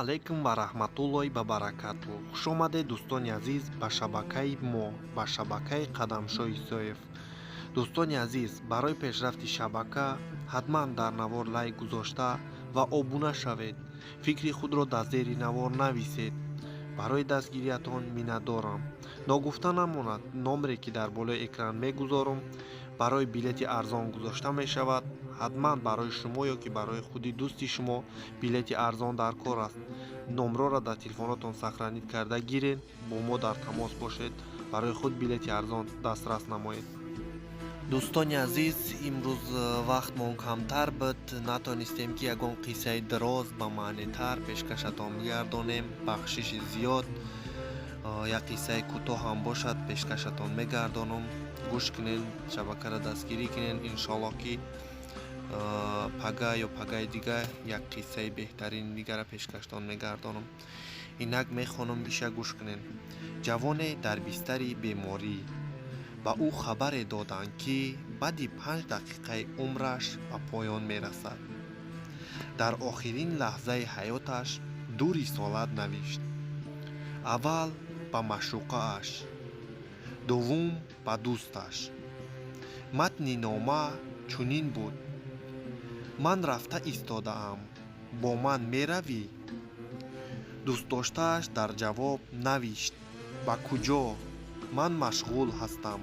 алайкум ва раҳматуллоҳи ва баракатуҳ. Хушомадед дӯстони азиз ба шабакаи мо, ба шабакаи Қадамшоҳи Соев. Дӯстони азиз, барои пешрафти шабака ҳатман дар навор лайк гузошта ва обуна шавед. Фикри худро дар зери навор нависед. барои дастгириятон миннатдорам. Ногуфта намонад, номре ки дар болои экран мегузорам барои билети арзон гузошта мешавад. ҳатман барои шумо ё ки барои худи дӯсти шумо билети арзон дар кор аст. номроро дар телефонотон сахранид карда гиред, бо мо дар тамос бошед, барои худ билети арзон дастрас намоед. дӯстони азиз, имрӯз вақтмон камтар буд, натонистем ки ягон қиссаи дароз ба маънитар пешкашатон мегардонем. бахшиши зиёд, як қиссаи кӯтоҳ ҳам бошад, пешкашатон мегардонам. гӯш кунен, шабакаро дастгирӣ кунен. иншоаллоҳ ки пага ё пагаи дигар як қиссаи беҳтарини дигара пешкаштон мегардонам. инак мехонам, иша гӯш кунен. ҷавоне дар бистари беморӣ ба ӯ хабаре доданд ки баъди 5 дақиқаи умраш ба поён мерасад. дар охирин лаҳзаи ҳаёташ 2 рисолат навишт. аввал ба маъшуқааш, дуввум ба дӯсташ. матни нома чунин буд: ман рафта истодаам, бо ман меравӣ? дӯстдоштааш дар ҷавоб навишт: ба куҷо? ман машғул ҳастам,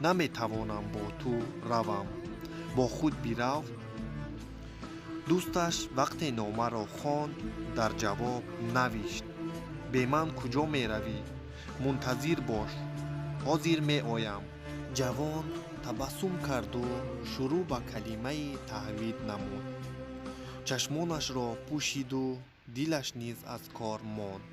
наметавонам бо ту равам, бо худ бирав. дӯсташ вақте номаро хонд, дар ҷавоб навишт: бе ман куҷо меравӣ? мунтазир бош, ҳозир меоям. ҷавон табассум карду шурӯъ ба калимаи таҳвид намуд. чашмонашро пӯшиду дилаш низ аз кор монд.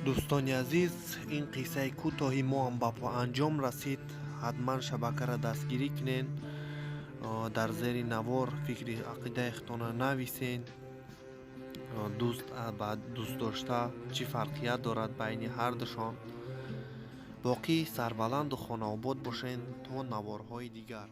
дӯстони азиз, ин қиссаи кӯтоҳи мо ҳам ба поанҷом расид. ҳатман шабакаро дастгирӣ кунен, дар зери навор фикри ақидаи худтонро нависен. дӯст ба дӯстдошта чӣ фарқият дорад байни ҳардушон. боқӣ сарбаланду хонаобод бошен то наворҳои дигар.